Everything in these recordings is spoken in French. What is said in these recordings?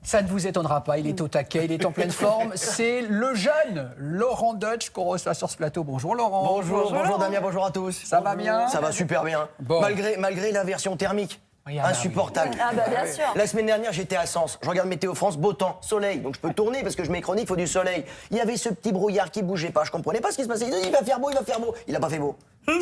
Ça ne vous étonnera pas, il est au taquet, il est en pleine forme. C'est le jeune Laurent Deutsch qu'on reçoit sur ce plateau. Bonjour Laurent. Bonjour Damien, bonjour à tous. Ça va bien? Ça va super bien. Bon. Malgré l'inversion thermique. Insupportable. Ah bah bien sûr. La semaine dernière, j'étais à Sens. Je regarde Météo France, beau temps, soleil. Donc je peux tourner parce que je mets chronique, il faut du soleil. Il y avait ce petit brouillard qui bougeait pas. Je comprenais pas ce qui se passait. Il va faire beau, il va faire beau. Il a pas fait beau.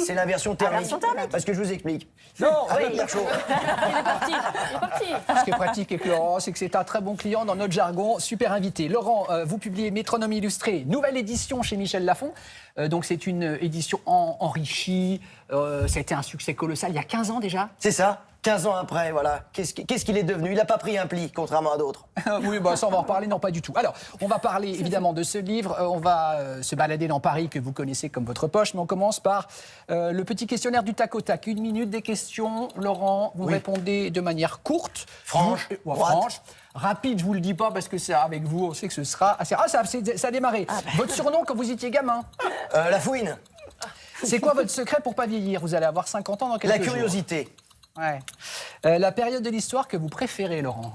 C'est l'inversion thermique. Inversion thermique. Parce que je vous explique. Non, Un peu de l'air chaud. Il est parti. Ce qui est pratique avec Laurent, c'est que c'est un très bon client dans notre jargon, super invité. Laurent, vous publiez Métronome illustré, nouvelle édition chez Michel Lafon. Donc c'est une édition enrichie. Ça a été un succès colossal il y a 15 ans déjà. C'est ça. 15 ans après, voilà. Qu'est-ce qu'il est devenu? Il n'a pas pris un pli, contrairement à d'autres. Oui, bah, ça on va en reparler, non pas du tout. Alors, on va parler évidemment de ce livre, on va se balader dans Paris que vous connaissez comme votre poche, mais on commence par le petit questionnaire du tac au tac. 1 minute, des questions. Laurent, vous répondez de manière courte. Franche, franche. Rapide, je vous le dis pas parce que c'est avec vous, on sait que ce sera assez... Ah, ça a démarré. Votre surnom quand vous étiez gamin? La fouine. C'est quoi votre secret pour pas vieillir? Vous allez avoir 50 ans dans quelques La jours. curiosité. Ouais. La période de l'histoire que vous préférez, Laurent?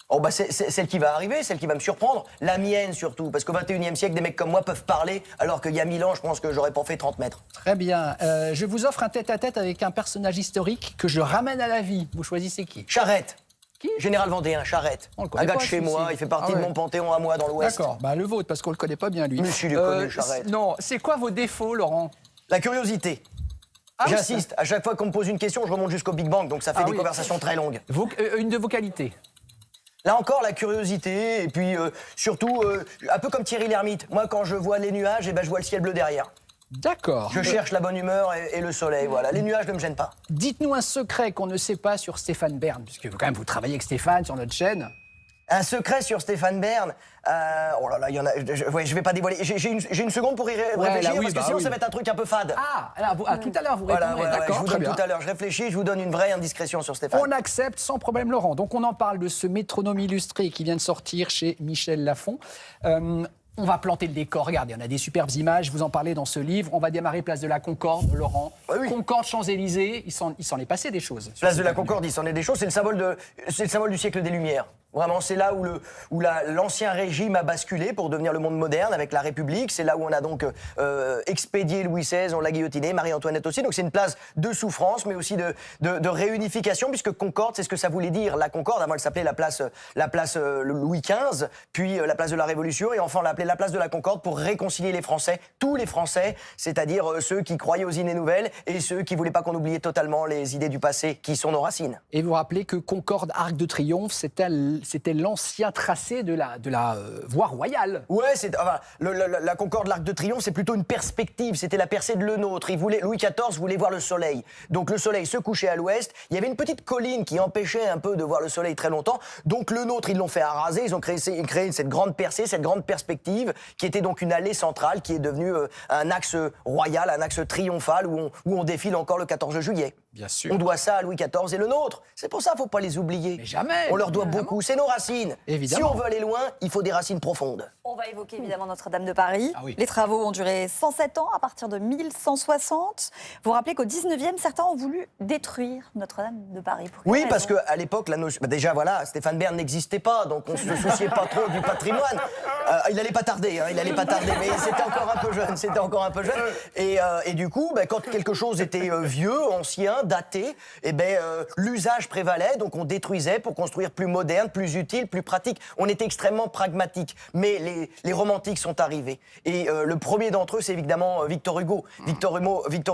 Oh bah c'est celle qui va arriver, celle qui va me surprendre. La mienne surtout, parce qu'au 21e siècle, des mecs comme moi peuvent parler, alors qu'il y a 1000 ans, je pense que j'aurais pas fait 30 mètres. Très bien. Je vous offre un tête-à-tête avec un personnage historique que je ramène à la vie. Vous choisissez qui? Charette. Qui? Général Vendéen, Charette. On le connaît Un gars pas, de chez celui-ci. moi, il fait partie Ah ouais. de mon panthéon à moi dans l'Ouest. D'accord, bah, le vôtre, parce qu'on le connaît pas bien, lui. Mais je l'ai connu, Charette. Non, c'est quoi vos défauts, Laurent? La curiosité. Ah, oui, J'insiste, à chaque fois qu'on me pose une question, je remonte jusqu'au Big Bang, donc ça fait Ah des oui. conversations très longues. Une de vos qualités? Là encore, la curiosité, et puis surtout, un peu comme Thierry Lhermitte. Moi, quand je vois les nuages, je vois le ciel bleu derrière. D'accord. Je cherche la bonne humeur et le soleil, voilà. Les nuages ne me gênent pas. Dites-nous un secret qu'on ne sait pas sur Stéphane Bern, puisque quand même vous travaillez avec Stéphane sur notre chaîne. Un secret sur Stéphane Bern. Oh là là, il y en a. Je vais pas dévoiler. J'ai une seconde pour y réfléchir, là, oui, parce que bah sinon oui. ça va être un truc un peu fade. Ah, alors tout à l'heure vous Voilà, répondrez, je d'accord, vous très donne bien. tout à l'heure. Je réfléchis, je vous donne une vraie indiscrétion sur Stéphane. On accepte sans problème, Laurent. Donc on en parle de ce métronome illustré qui vient de sortir chez Michel Lafon. On va planter le décor. Regardez, on a des superbes images. Vous en parlez dans ce livre. On va démarrer place de la Concorde, Laurent. Oui. Concorde, Champs-Élysées. Il s'en est passé des choses. Place de la Concorde, il s'en est des choses. C'est le symbole du siècle des Lumières. Vraiment, c'est là où l'ancien régime a basculé pour devenir le monde moderne avec la République. C'est là où on a donc expédié Louis XVI, on l'a guillotiné, Marie-Antoinette aussi. Donc c'est une place de souffrance, mais aussi de réunification, puisque Concorde, c'est ce que ça voulait dire. La Concorde, avant elle s'appelait la place Louis XV, puis la place de la Révolution, et enfin on l'appelait la place de la Concorde pour réconcilier les Français, tous les Français, c'est-à-dire ceux qui croyaient aux idées nouvelles et ceux qui voulaient pas qu'on oublie totalement les idées du passé, qui sont nos racines. Et vous rappelez que Concorde, Arc de Triomphe, c'était l'ancien tracé de la voie royale. Ouais, la Concorde, l'Arc de Triomphe, c'est plutôt une perspective. C'était la percée de Le Nôtre. Louis XIV voulait voir le soleil. Donc le soleil se couchait à l'ouest. Il y avait une petite colline qui empêchait un peu de voir le soleil très longtemps. Donc Le Nôtre, ils l'ont fait araser. Ils ont créé cette grande percée, cette grande perspective, qui était donc une allée centrale, qui est devenue un axe royal, un axe triomphal, où on défile encore le 14 juillet. Bien sûr. On doit ça à Louis XIV et Le Nôtre. C'est pour ça qu'il ne faut pas les oublier. Mais jamais. On leur doit Évidemment. beaucoup. C'est nos racines. Évidemment. Si on veut aller loin, il faut des racines profondes. On va évoquer évidemment Notre-Dame de Paris. Ah oui. Les travaux ont duré 107 ans à partir de 1160. Vous vous rappelez qu'au 19e, certains ont voulu détruire Notre-Dame de Paris. Pour quelle Oui, raison? parce qu'à l'époque, déjà voilà, Stéphane Bern n'existait pas, donc on se souciait pas trop du patrimoine. Il allait pas tarder, mais c'était encore un peu jeune. Et du coup, quand quelque chose était vieux, ancien, daté, l'usage prévalait, donc on détruisait pour construire plus moderne, plus utile, plus pratique. On était extrêmement pragmatique, mais les romantiques sont arrivés. Et le premier d'entre eux, c'est évidemment Victor Hugo. Victor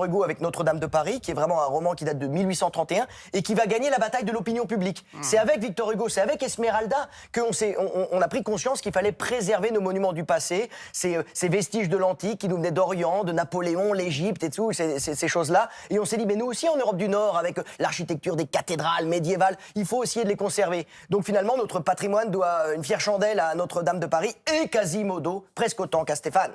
Hugo avec Notre-Dame de Paris, qui est vraiment un roman qui date de 1831 et qui va gagner la bataille de l'opinion publique. C'est avec Victor Hugo, c'est avec Esmeralda qu'on a pris conscience qu'il fallait préserver nos monuments du passé, ces vestiges de l'Antique qui nous venaient d'Orient, de Napoléon, l'Égypte et tout, ces choses-là. Et on s'est dit, mais nous aussi en Europe du Nord, avec l'architecture des cathédrales médiévales, il faut essayer de les conserver. Donc finalement, notre patrimoine doit une fière chandelle à Notre-Dame de Paris et Quasimodo, presque autant qu'à Stéphane.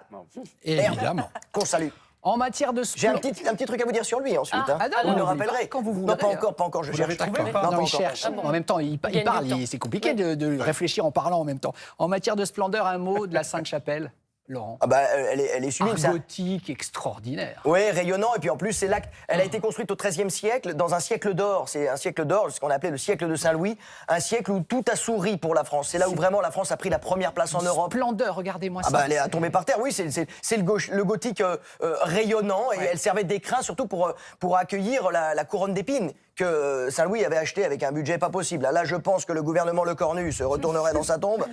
Évidemment. Qu'on salue. En matière de J'ai un petit truc à vous dire sur lui ensuite. Ah non, vous me le n'oubliez rappellerez. pas, quand vous voulez. Non, pas encore, je cherche. D'accord. Non, pas Non, il encore. cherche. Ah bon. En même temps, il gagne parle. du temps. C'est compliqué de réfléchir en parlant en même temps. En matière de splendeur, un mot de la Sainte-Chapelle. Laurent. Ah bah, elle est sublime, ça. Gothique extraordinaire. Oui, rayonnant. Et puis en plus, c'est là qu'elle a été construite au XIIIe siècle, dans un siècle d'or. C'est un siècle d'or, ce qu'on appelait le siècle de Saint-Louis. Un siècle où tout a souri pour la France. C'est là où vraiment la France a pris la première place en Europe. Splendeur, regardez-moi Ah ça. bah, elle est tombée par terre, oui, c'est le gothique rayonnant. Et elle servait d'écrin surtout pour accueillir la couronne d'épines que Saint-Louis avait acheté avec un budget pas possible. Là, je pense que le gouvernement Le Cornu se retournerait dans sa tombe.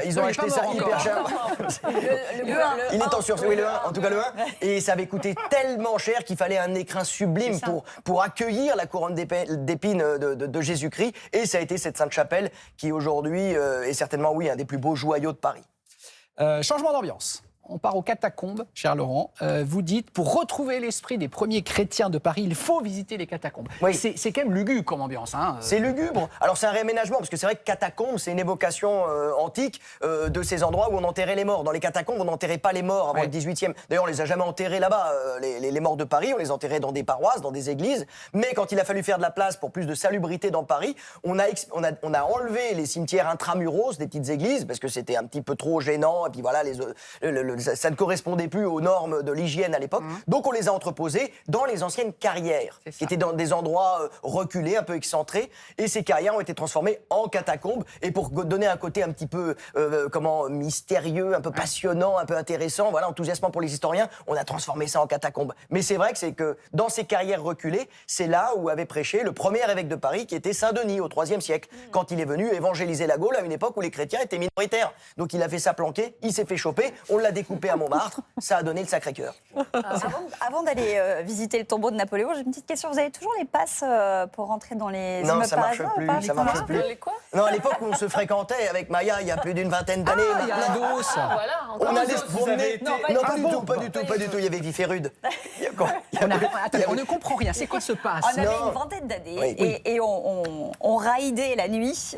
Ils ont Il est acheté pas ça mort hyper encore. cher. Il est en sursis, oui, le 1, en tout cas le 1. Et ça avait coûté tellement cher qu'il fallait un écrin sublime pour accueillir la couronne d'épines de Jésus-Christ. Et ça a été cette Sainte-Chapelle qui aujourd'hui est certainement, oui, un des plus beaux joyaux de Paris. Changement d'ambiance. On part aux catacombes, cher Laurent. Vous dites, pour retrouver l'esprit des premiers chrétiens de Paris, il faut visiter les catacombes. Oui. C'est quand même lugubre comme ambiance. Hein. C'est lugubre. Alors c'est un réaménagement, parce que c'est vrai que catacombe, c'est une évocation antique de ces endroits où on enterrait les morts. Dans les catacombes, on n'enterrait pas les morts avant le 18e. D'ailleurs, on les a jamais enterrés là-bas, les morts de Paris. On les enterrait dans des paroisses, dans des églises. Mais quand il a fallu faire de la place pour plus de salubrité dans Paris, on a enlevé les cimetières intramuros des petites églises, parce que c'était un petit peu trop gênant. Et puis voilà, ça ne correspondait plus aux normes de l'hygiène à l'époque. Donc on les a entreposés dans les anciennes carrières, qui étaient dans des endroits reculés, un peu excentrés. Et ces carrières ont été transformées en catacombes. Et pour donner un côté un petit peu mystérieux, un peu passionnant, un peu intéressant, voilà, enthousiasmant pour les historiens, on a transformé ça en catacombes. Mais c'est vrai que c'est que dans ces carrières reculées, c'est là où avait prêché le premier évêque de Paris, qui était Saint-Denis, au IIIe siècle, quand il est venu évangéliser la Gaule à une époque où les chrétiens étaient minoritaires. Donc il a fait ça planquer, il s'est fait choper, on l'a découpé à Montmartre, ça a donné le Sacré-Cœur. Avant d'aller visiter le tombeau de Napoléon, j'ai une petite question. Vous avez toujours les passes pour rentrer dans les Non, immeubles ça marche parisiens ou plus, pas? ça marche plus. Les quoi? Non, à l'époque où on se fréquentait avec Maya, il y a plus d'une vingtaine d'années. Il y a un dos. Ah, voilà, encore On un allait autre. se promener. Non, Non, pas pas du du tout. tout, pas du tout, pas du tout. Il y avait Vif et Rude. Il y a quoi Attendez, on ne comprend rien. C'est quoi ce pass? On avait Non. une vingtaine d'années Oui. et on raidait la nuit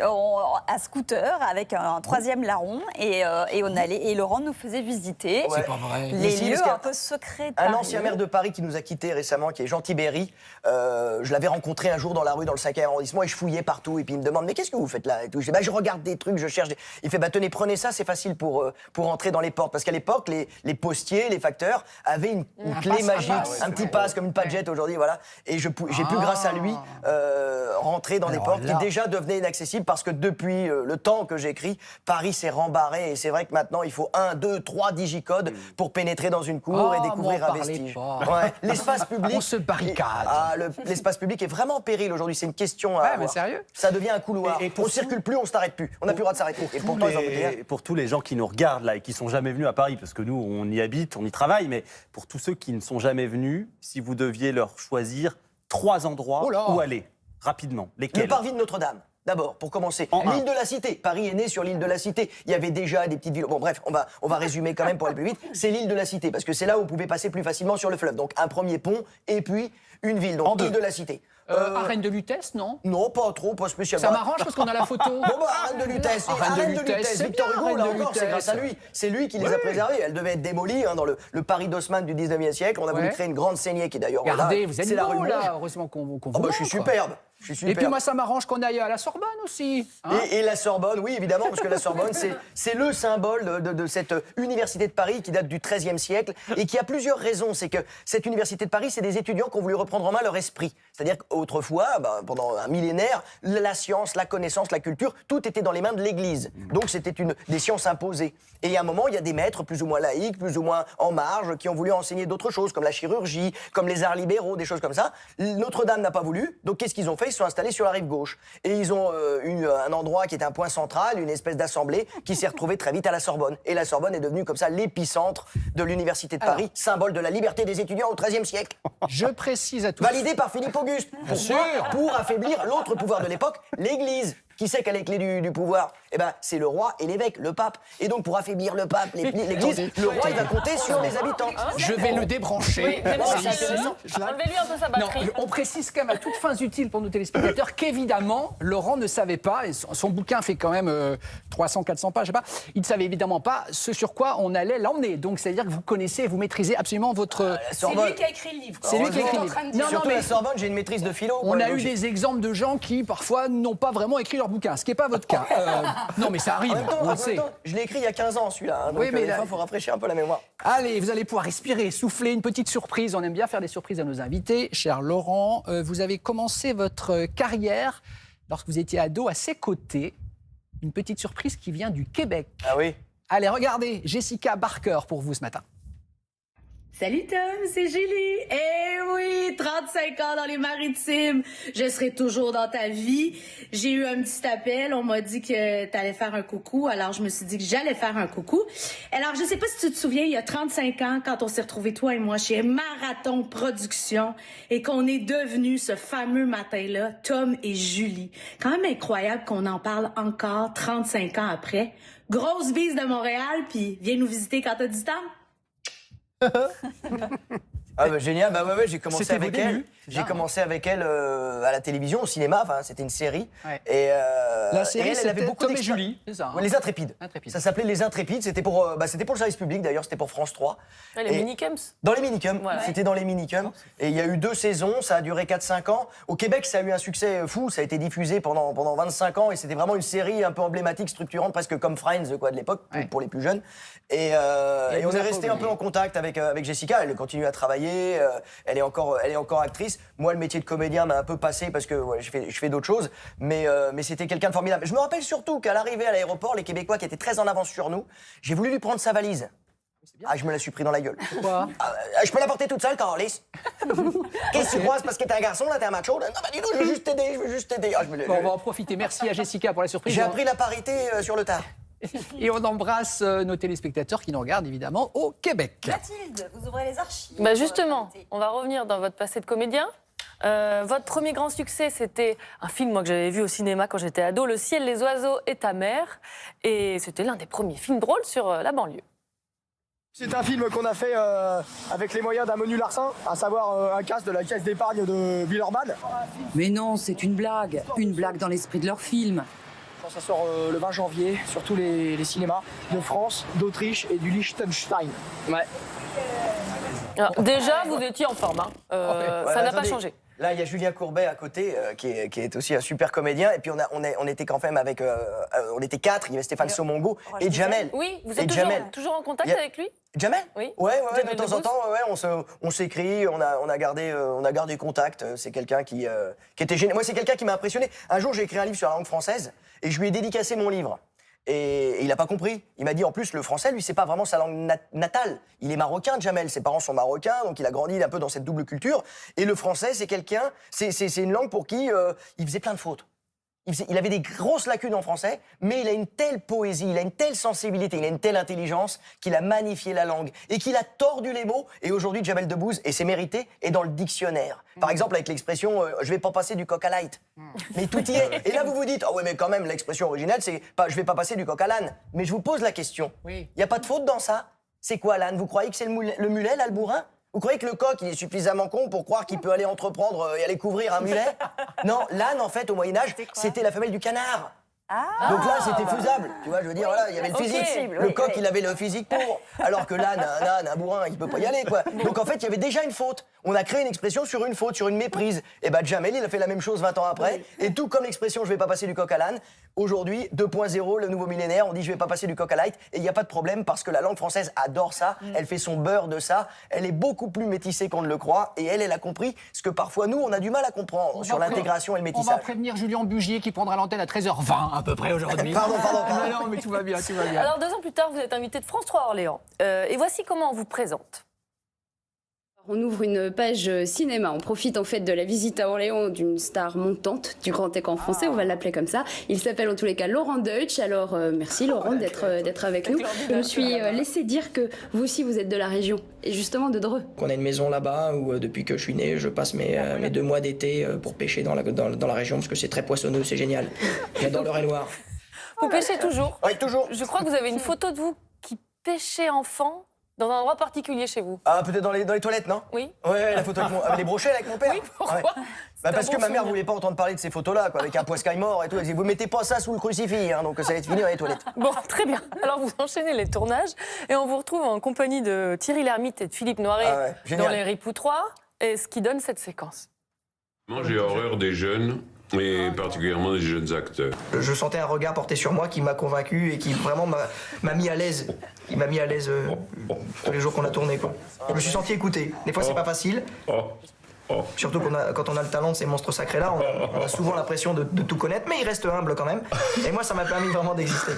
à scooter avec un troisième larron et on allait et Laurent nous faisait visiter C'est pas vrai. les Ici, lieux parce qu'il y a un peu secrets de Un Paris. ancien maire de Paris qui nous a quittés récemment, qui est Jean Tibéry. Je l'avais rencontré un jour dans la rue, dans le 5e arrondissement, et je fouillais partout. Et puis il me demande, mais qu'est-ce que vous faites là et tout. Je dis, je regarde des trucs, je cherche. Il fait, tenez, prenez ça, c'est facile pour entrer dans les portes. Parce qu'à l'époque, les postiers, les facteurs avaient une clé passe, magique, ouais, un petit passe comme une padgette aujourd'hui, voilà. Et j'ai pu, grâce à lui, rentrer dans des Alors portes là- qui déjà devenaient inaccessibles parce que depuis le temps que j'écris, Paris s'est rembarré. Et c'est vrai que maintenant, il faut 1, 2, 3 digicodes pour pénétrer dans une cour et Oh, découvrir m'en un parlez vestige. pas. Ouais. L'espace public. On se barricade. L'espace public est vraiment en péril aujourd'hui. C'est une question à Ouais, mais avoir. sérieux. Ça devient un couloir. Et pour on circule plus, on s'arrête plus. On n'a plus le droit de s'arrêter. Et pourtant, ils en veulent. Pour tous les gens qui nous regardent là et qui sont jamais venus à Paris, parce que nous, on y habite, on y travaille, mais pour tous ceux qui ne sont jamais venus, si vous deviez leur choisir 3 endroits Oh là. où aller, rapidement, lesquels? Le parvis de Notre-Dame. D'abord, pour commencer, En un. l'île de la Cité. Paris est né sur l'île de la Cité. Il y avait déjà des petites villes. Bon, bref, on va résumer quand même pour aller plus vite. C'est l'île de la Cité, parce que c'est là où on pouvait passer plus facilement sur le fleuve. Donc, un premier pont et puis une ville. En Donc, deux. l'île de la Cité. Arène de Lutèce, non? Non, pas trop, pas spécialement. Ça m'arrange parce qu'on a la photo. Bon bah, Arène de Lutèce. Arène de Lutèce, c'est Victor bien, Hugo, Arène là de encore, c'est Lutèce. grâce à lui. C'est lui qui les a préservées. Elles devaient être démolies dans le Paris d'Haussmann du 19e siècle. On a voulu Ouais. créer une grande saignée qui est d'ailleurs là. Regardez, vous êtes C'est la rue beau, Monge. là. Heureusement qu'on vous Oh bah, je suis montre. superbe. Je suis superbe. Et puis moi, ça m'arrange qu'on aille à la Sorbonne aussi. hein. Et la Sorbonne, oui, évidemment, parce que la Sorbonne, c'est le symbole de cette université de Paris qui date du XIIIe siècle et qui a plusieurs raisons. C'est que cette université de Paris, c'est des étudiants qui ont voulu reprendre en main leur esprit. C'est-à-dire qu'autrefois, pendant un millénaire, la science, la connaissance, la culture, tout était dans les mains de l'Église. Donc c'était des sciences imposées. Et à un moment, il y a des maîtres plus ou moins laïcs, plus ou moins en marge, qui ont voulu enseigner d'autres choses, comme la chirurgie, comme les arts libéraux, des choses comme ça. Notre-Dame n'a pas voulu. Donc qu'est-ce qu'ils ont fait? Ils se sont installés sur la rive gauche. Et ils ont eu un endroit qui est un point central, une espèce d'assemblée qui s'est retrouvée très vite à la Sorbonne. Et la Sorbonne est devenue comme ça l'épicentre de l'université de Paris, symbole de la liberté des étudiants au XIIIe siècle. Je précise à tous. Validé par Philippe Auguste. Pourquoi? Pour affaiblir l'autre pouvoir de l'époque, l'Église. Qui sait quelle est la clé du pouvoir? Eh ben, c'est le roi et l'évêque, le pape. Et donc, pour affaiblir le pape, l'Église, le roi, il va compter sur les habitants. Je vais le débrancher. Oui, mais bon, C'est ça, ici. enlevez-lui un peu sa Non, batterie. on précise quand même à toutes fins utiles pour nos téléspectateurs qu'évidemment, Laurent ne savait pas, et son bouquin fait quand même 300-400 pages, je sais pas, il ne savait évidemment pas ce sur quoi on allait l'emmener. Donc, c'est-à-dire que vous connaissez, vous maîtez absolument votre... La C'est Sorbonne. lui qui a écrit le livre. C'est lui qui a écrit le en livre. train de Non, dire. non, Surtout mais- la Sorbonne, j'ai une maîtrise de philo. On quoi, a donc eu des exemples de gens qui, parfois, n'ont pas vraiment écrit leur bouquin, ce qui n'est pas votre cas. Non, mais ça arrive, En même temps, on le sait. je l'ai écrit il y a 15 ans, celui-là. Hein, donc, Oui, mais des là- fois, il faut rafraîchir un peu la mémoire. Allez, vous allez pouvoir respirer, souffler, une petite surprise. On aime bien faire des surprises à nos invités. Cher Laurent, vous avez commencé votre carrière lorsque vous étiez ado à ses côtés. Une petite surprise qui vient du Québec. Ah oui. Allez, regardez, Jessica Barker pour vous ce matin. Salut Tom, c'est Julie. Eh oui, 35 ans dans les maritimes. Je serai toujours dans ta vie. J'ai eu un petit appel. On m'a dit que t'allais faire un coucou. Alors, je me suis dit que j'allais faire un coucou. Alors, je sais pas si tu te souviens, il y a 35 ans, quand on s'est retrouvés, toi et moi, chez Marathon Productions et qu'on est devenus ce fameux matin-là, Tom et Julie. Quand même incroyable qu'on en parle encore 35 ans après. Grosse bise de Montréal, puis viens nous visiter quand t'as du temps. Ah bah, génial, bah ouais, j'ai commencé C'était vos avec elle. débuts, c'est J'ai ça, commencé avec elle à la télévision, au cinéma, enfin c'était une série. Ouais. Et, La série, et elle avait c'était beaucoup Tom et d'expérience. Julie, c'est ça, hein. Ouais, Les Intrépides. Intrépides. Ça s'appelait Les Intrépides, c'était pour le service public d'ailleurs, c'était pour France 3. Ouais, les Et- minicums. Dans les minicums, Voilà. c'était dans les minicums. Et il y a eu 2 saisons, ça a duré 4-5 ans. Au Québec, ça a eu un succès fou, ça a été diffusé pendant 25 ans et c'était vraiment une série un peu emblématique, structurante, presque comme Friends quoi, de l'époque, Ouais. pour les plus jeunes. Et vous on a est pas resté un peu oublié. en contact avec Jessica, elle continue à travailler, elle est encore actrice. Moi, le métier de comédien m'a un peu passé parce que ouais, je fais d'autres choses, mais c'était quelqu'un de formidable. Je me rappelle surtout qu'à l'arrivée à l'aéroport, les Québécois qui étaient très en avance sur nous, j'ai voulu lui prendre sa valise. Ah, je me la suis pris dans la gueule. Pourquoi? Je peux la porter toute seule, Carlis. Qu'est-ce que tu crois? C'est parce que t'es un garçon, là, t'es un macho? Non, bah dis-nous, je veux juste t'aider. Ah, Bon, on va en profiter. Merci à Jessica pour la surprise. J'ai appris la parité sur le tard. Et on embrasse nos téléspectateurs qui nous regardent évidemment au Québec. Mathilde, vous ouvrez les archives. Bah justement, on va revenir dans votre passé de comédien. Votre premier grand succès, c'était un film moi, que j'avais vu au cinéma quand j'étais ado, Le ciel, les oiseaux et ta mère. Et c'était l'un des premiers films drôles sur la banlieue. C'est un film qu'on a fait avec les moyens d'un menu Larsin, à savoir un casse de la caisse d'épargne de Villeurbanne. Mais non, c'est une blague dans l'esprit de leur film. Ça sort le 20 janvier sur tous les cinémas de France, d'Autriche et du Liechtenstein. Ouais. Alors, déjà, vous étiez en forme. Hein. Ouais, Ça n'a pas attendez. changé. Là, il y a Julien Courbet à côté, qui est aussi un super comédien. Et puis, on était quand même avec. On était 4, il y avait Stéphane Somongo et Jamel. Oui, vous Et êtes Jamel. toujours en contact Il y a- avec lui? Jamel? Oui. Ouais, Jamel de temps en Debbouze. temps, ouais, on s'écrit, on a gardé contact. C'est quelqu'un qui était génial. Moi, c'est quelqu'un qui m'a impressionné. Un jour, j'ai écrit un livre sur la langue française et je lui ai dédicacé mon livre. Et il n'a pas compris. Il m'a dit, en plus, le français, lui, c'est pas vraiment sa langue natale. Il est marocain, Jamel. Ses parents sont marocains, donc il a grandi un peu dans cette double culture. Et le français, c'est une langue pour qui il faisait plein de fautes. Il avait des grosses lacunes en français, mais il a une telle poésie, il a une telle sensibilité, il a une telle intelligence qu'il a magnifié la langue et qu'il a tordu les mots. Et aujourd'hui, Jamel Debbouze, et c'est mérité, est dans le dictionnaire. Par exemple, avec l'expression je vais pas passer du coq à light. Mais tout y est. Et là, vous vous dites ah ouais, mais quand même, l'expression originale, c'est pas je vais pas passer du coq à l'âne. Mais je vous pose la question. Oui. Il n'y a pas de faute dans ça. C'est quoi l'âne? Vous croyez que c'est le mulet, là, le bourrin? Vous croyez que le coq, il est suffisamment con pour croire qu'il peut aller entreprendre et aller couvrir un mulet? Non, l'âne, en fait, au Moyen-Âge, c'était la femelle du canard. Donc là, c'était faisable. Tu vois, je veux dire, voilà, il y avait le Ok. physique. Le coq, il avait le physique pour. Alors que l'âne, un âne, un bourrin, il peut pas y aller, quoi. Donc en fait, il y avait déjà une faute. On a créé une expression sur une faute, sur une méprise. Et ben Jamel, il a fait la même chose 20 ans après. Et tout comme l'expression je vais pas passer du coq à l'âne, aujourd'hui, 2.0, le nouveau millénaire, on dit je vais pas passer du coq à light. Et il n'y a pas de problème parce que la langue française adore ça. Elle fait son beurre de ça. Elle est beaucoup plus métissée qu'on ne le croit. Et elle a compris ce que parfois nous, on a du mal à comprendre sur l'intégration et le On va métissage. prévenir Julien Bugier qui prendra l'antenne à 13h20 à peu près aujourd'hui. Pardon. Non, mais tout va bien, tout va bien. Alors 2 ans plus tard, vous êtes invité de France 3 à Orléans. Et voici comment on vous présente. On ouvre une page cinéma. On profite en fait de la visite à Orléans d'une star montante du grand écran français, on va l'appeler comme ça. Il s'appelle en tous les cas Laurent Deutsch. Alors merci Laurent d'être avec nous. Je me suis laissé dire que vous aussi vous êtes de la région et justement de Dreux. On a une maison là-bas où depuis que je suis né, je passe mes 2 mois d'été pour pêcher dans la région parce que c'est très poissonneux, c'est génial. J'adore l'Eure-et-Loire. Vous pêchez toujours. Oui, toujours. Je crois que vous avez une photo de vous qui pêchez enfant dans un endroit particulier chez vous. Ah, peut-être dans les toilettes, non? Oui. Ouais, la photo avec les brochets avec mon père. Oui, pourquoi? Ouais. C'est un Parce bon que ma mère souvenir. voulait pas entendre parler de ces photos-là, quoi, avec un poiscaille mort et tout. Elle dit, vous mettez pas ça sous le crucifix, hein, donc ça va être fini dans les toilettes. Bon, très bien. Alors vous enchaînez les tournages et on vous retrouve en compagnie de Thierry Lhermitte et de Philippe Noiret Ah ouais, génial. dans Les Ripoux 3, et ce qui donne cette séquence. Moi, j'ai horreur des jeunes Et particulièrement des jeunes acteurs. Je sentais un regard porté sur moi qui m'a convaincu et qui vraiment m'a mis à l'aise. Il m'a mis à l'aise tous les jours qu'on a tourné, quoi. Je me suis senti écouté. Des fois, c'est pas facile. Surtout quand on a le talent de ces monstres sacrés-là, on a souvent l'impression de tout connaître, mais il reste humble quand même. Et moi, ça m'a permis vraiment d'exister.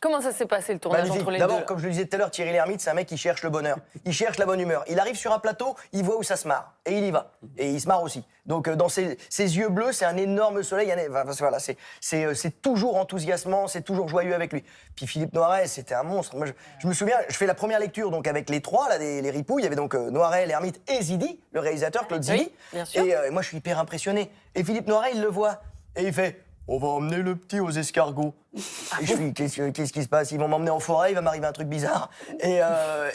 Comment ça s'est passé le tournage Magnifique. entre les deux? D'abord, comme je le disais tout à l'heure, Thierry Lhermitte, c'est un mec qui cherche le bonheur. Il cherche la bonne humeur. Il arrive sur un plateau, il voit où ça se marre. Et il y va. Et il se marre aussi. Donc, dans ses yeux bleus, c'est un énorme soleil. Voilà, c'est toujours enthousiasmant, c'est toujours joyeux avec lui. Puis Philippe Noiret, c'était un monstre. Moi, je me souviens, je fais la première lecture donc avec les trois, là, les ripoux. Il y avait donc Noiret, Lhermitte et Zidi, le réalisateur, Claude Zidi. Oui, bien sûr. Et moi, je suis hyper impressionné. Et Philippe Noiret, il le voit. Et il fait... On va emmener le petit aux escargots. Et je fais, qu'est-ce qui se passe? Ils vont m'emmener en forêt, il va m'arriver un truc bizarre. Et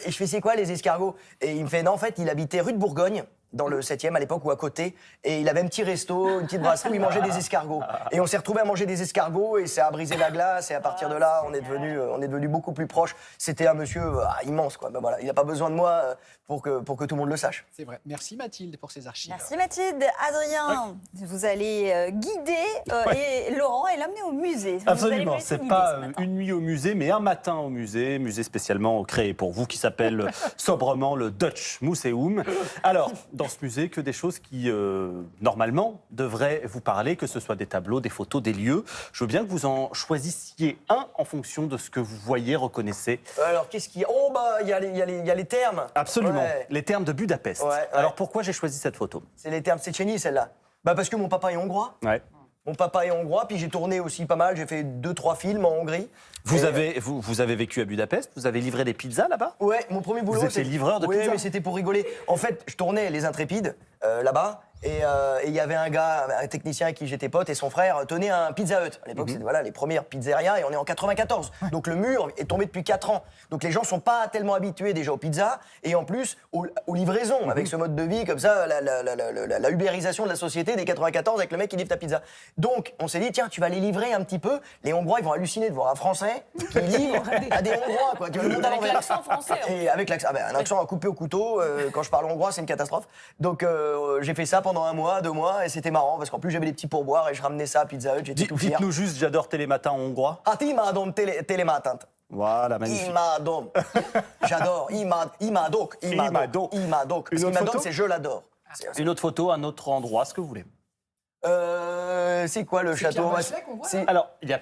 je fais, c'est quoi les escargots? Et il me fait, non, en fait, il habitait rue de Bourgogne, dans le 7e à l'époque, ou à côté. Et il avait un petit resto, une petite brasserie où il mangeait des escargots. Et on s'est retrouvés à manger des escargots et ça a brisé la glace. Et à partir de là, on est devenu beaucoup plus proches. C'était un monsieur immense, quoi. Ben voilà, il n'a pas besoin de moi pour que tout le monde le sache. C'est vrai. Merci Mathilde pour ces archives. Merci Mathilde. Adrien, vous allez guider et Laurent et l'amener au musée. Absolument, c'est pas une nuit au musée, mais un matin au musée spécialement créé pour vous qui s'appelle sobrement le Dutch Museum. Alors, dans ce musée, que des choses qui, normalement, devraient vous parler, que ce soit des tableaux, des photos, des lieux. Je veux bien que vous en choisissiez un en fonction de ce que vous voyez, reconnaissez. Alors, qu'est-ce qu'il y a? Oh, bah, il y a les termes. Absolument, Ouais. les termes de Budapest. Ouais. Alors, pourquoi j'ai choisi cette photo? C'est les termes Széchenyi, celle-là. Bah, parce que mon papa est hongrois. Ouais. Mon papa est hongrois, puis j'ai tourné aussi pas mal. J'ai fait 2-3 films en Hongrie. Vous avez vécu à Budapest, vous avez livré des pizzas là-bas? Ouais, mon premier boulot. Vous étiez livreur de pizza. pizza? Oui, mais c'était pour rigoler. En fait, je tournais Les Intrépides là-bas. Et il y avait un gars, un technicien avec qui j'étais pote, et son frère tenait un Pizza Hut. À l'époque, c'était les premières pizzerias, et on est en 94. Donc le mur est tombé depuis 4 ans. Donc les gens sont pas tellement habitués déjà aux pizzas, et en plus aux livraisons, avec ce mode de vie comme ça, la ubérisation de la société des 94 avec le mec qui livre ta pizza. Donc on s'est dit, tiens, tu vas les livrer un petit peu. Les Hongrois, ils vont halluciner de voir un Français qui livre à des Hongrois, quoi. Tu vois, le monde à Avec l'envers. l'accent français. Et avec l'accent, un accent à couper au couteau. Quand je parle hongrois, c'est une catastrophe. Donc j'ai fait ça pendant 1 mois, 2 mois, et c'était marrant parce qu'en plus j'avais des petits pourboires et je ramenais ça à Pizza Hut, j'étais tout fier. Dites-nous juste, j'adore Télématin en hongrois. Ah, imádom Télématin. Voilà, magnifique. Imádom. J'adore. Imádok. Imádok. Imádok. Une autre Imádom, photo c'est je l'adore. Une autre photo, un autre endroit, ce que vous voulez. C'est quoi le château? Pierre Bachelet qu'on voit, là Alors, il y a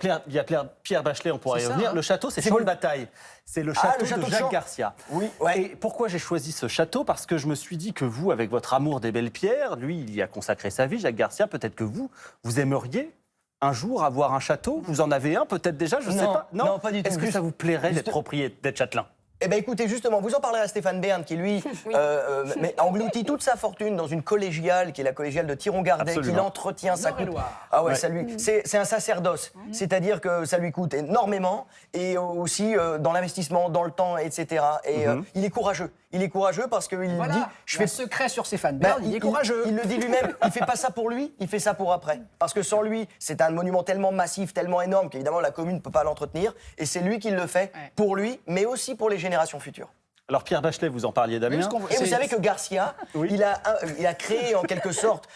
Pierre Bachelet, on pourrait y revenir. hein. Le château, c'est C'est Champ vous- de Bataille. C'est le Ah, château, le château de de Jacques Champ. Garcia. Oui, ouais. Et pourquoi j'ai choisi ce château? Parce que je me suis dit que vous, avec votre amour des belles pierres, lui, il y a consacré sa vie, Jacques Garcia, peut-être que vous aimeriez un jour avoir un château. Vous en avez un, peut-être déjà, je ne sais Non, pas. non, pas du tout. Est-ce que Juste- ça vous plairait d'être juste- propriétaire, d'être châtelain? Eh bien, écoutez, justement, vous en parlerez à Stéphane Bern, qui, lui, mais engloutit toute sa fortune dans une collégiale, qui est la collégiale de Thiron-Gardet, qui Absolument. l'entretient, ça coûte... Nord-et-Loire. Ah ouais, Ouais. ça lui... C'est un sacerdoce. C'est-à-dire que ça lui coûte énormément, et aussi dans l'investissement, dans le temps, etc. Et il est courageux. Il est courageux parce qu'il Voilà, dit... je fais secret sur Stéphane Bern, il est courageux. Il le dit lui-même, il fait pas ça pour lui, il fait ça pour après. Parce que sans lui, c'est un monument tellement massif, tellement énorme qu'évidemment la commune ne peut pas l'entretenir. Et c'est lui qui le fait Ouais. pour lui, mais aussi pour les générations futures. Alors, Pierre Bachelet, vous en parliez, Damien. Et vous savez que Garcia, Oui. il a créé en quelque sorte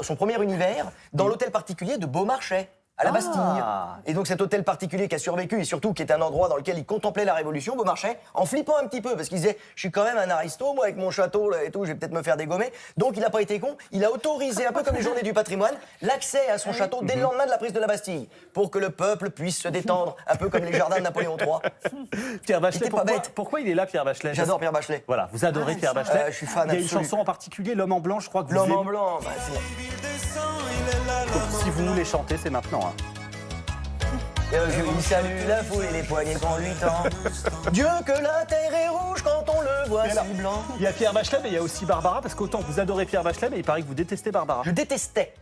son premier univers dans l'hôtel particulier de Beaumarchais, à la Bastille. Et donc cet hôtel particulier qui a survécu et surtout qui est un endroit dans lequel il contemplait la Révolution, Beaumarchais, en flippant un petit peu parce qu'il disait « je suis quand même un aristo, moi avec mon château là, et tout, je vais peut-être me faire dégommer ». Donc il n'a pas été con, il a autorisé, un peu comme les journées du patrimoine, l'accès à son château dès le lendemain de la prise de la Bastille, pour que le peuple puisse se détendre, un peu comme les jardins de Napoléon III. Pierre Bachelet, Il était pas bête. pourquoi il est là, Pierre Bachelet? J'adore Pierre Bachelet. Voilà, vous adorez Pierre Bachelet. je suis fan Il y a une absolu. chanson en particulier, L'homme en blanc, je crois que vous L'homme en aimez. blanc, bah, c'est... Donc, si vous voulez chanter, c'est maintenant. Hein. Il salue la foule et les poignets qu'on lui tend. Dieu que la terre est rouge quand on le voit alors, si blanc. Il y a Pierre Bachelet, mais il y a aussi Barbara, parce qu'autant vous adorez Pierre Bachelet, mais il paraît que vous détestez Barbara. Je détestais.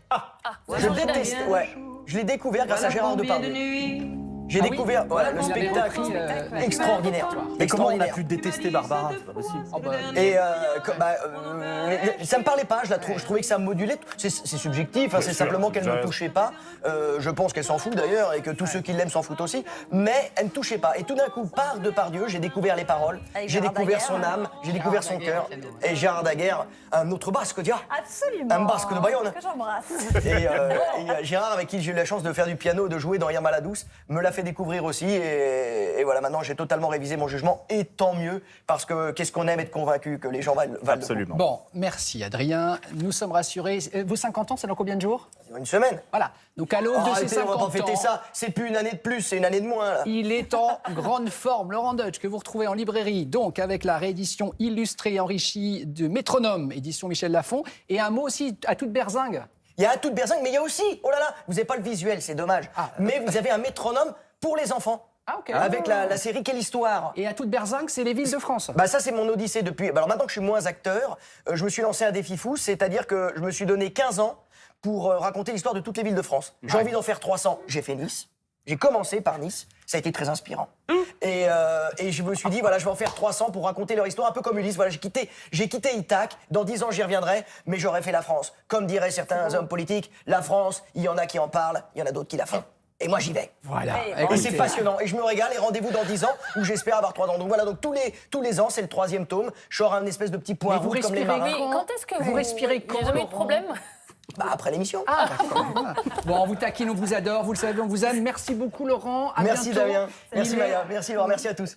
Ouais, Je déteste, ouais. Je l'ai découvert grâce à Gérard Depardieu. J'ai découvert voilà, le vous avez spectacle repris, extraordinaire. Mais comment on a Extraordinaire. pu détester Barbara? C'est pas possible. Et ça me parlait pas, je trouvais que ça modulait. C'est subjectif, hein, c'est simplement qu'elle ne me touchait pas. Je pense qu'elle s'en fout d'ailleurs et que tous ceux qui l'aiment s'en foutent aussi. Mais elle ne me touchait pas. Et tout d'un coup, par Depardieu, j'ai découvert les paroles, Avec j'ai Gérard découvert Daguerre. son âme, j'ai découvert son cœur. Et Gérard Daguerre, un autre basque, dia. Absolument. Un basque de Bayonne. Que j'embrasse. Et Gérard, avec qui j'ai eu la chance de faire du piano, de jouer dans Irma la Douce, me l'a fait découvrir aussi. Et voilà, maintenant j'ai totalement révisé mon jugement. Et tant mieux, parce que qu'est-ce qu'on aime être convaincu que les gens valent Absolument. Bon, merci Adrien. Nous sommes rassurés. Vos 50 ans, c'est dans combien de jours? une semaine. Voilà. Donc à l'aube de ces Arrêtez, 50 on va ans, pas fêter ça. C'est plus une année de plus, c'est une année de moins. Là. il est en grande forme. Laurent Deutsch, que vous retrouvez en librairie, donc avec la réédition illustrée et enrichie de Métronome, édition Michel Lafon. Et un mot aussi à toute berzingue. Il y a un tout de berzingue, mais il y a aussi, oh là là, vous n'avez pas le visuel, c'est dommage. Mais vous avez un métronome pour les enfants. Ah, ok. Avec la série Quelle histoire. Et à toute berzingue, c'est les villes de France. Bah ça c'est mon odyssée depuis. Alors maintenant que je suis moins acteur, je me suis lancé un défi fou, c'est-à-dire que je me suis donné 15 ans pour raconter l'histoire de toutes les villes de France. J'ai envie d'en faire 300. J'ai fait Nice. J'ai commencé par Nice. Ça a été très inspirant. Et je me suis dit voilà, je vais en faire 300 pour raconter leur histoire un peu comme Ulysse. Voilà, j'ai quitté Ithaque. Dans 10 ans j'y reviendrai, mais j'aurais fait la France. Comme diraient certains hommes politiques, la France, il y en a qui en parlent, il y en a d'autres qui la font. Et moi j'y vais. Voilà. Et c'est passionnant. Et je me régale. Et rendez-vous dans 10 ans où j'espère avoir 3 ans. Donc voilà, donc tous les ans, c'est le 3e tome. Je sors un espèce de petit point Mais vous rouge comme les respirez marins. Mais quand est-ce que Vous respirez quand, Il n'y a jamais eu de Laurent problème? Bah, après l'émission. Ah, d'accord. Bon, on vous taquine, on vous adore, vous le savez, on vous aime. Merci beaucoup, Laurent. À Merci bientôt. Damien. Merci Il est- Maya. Merci Laurent. Merci à tous.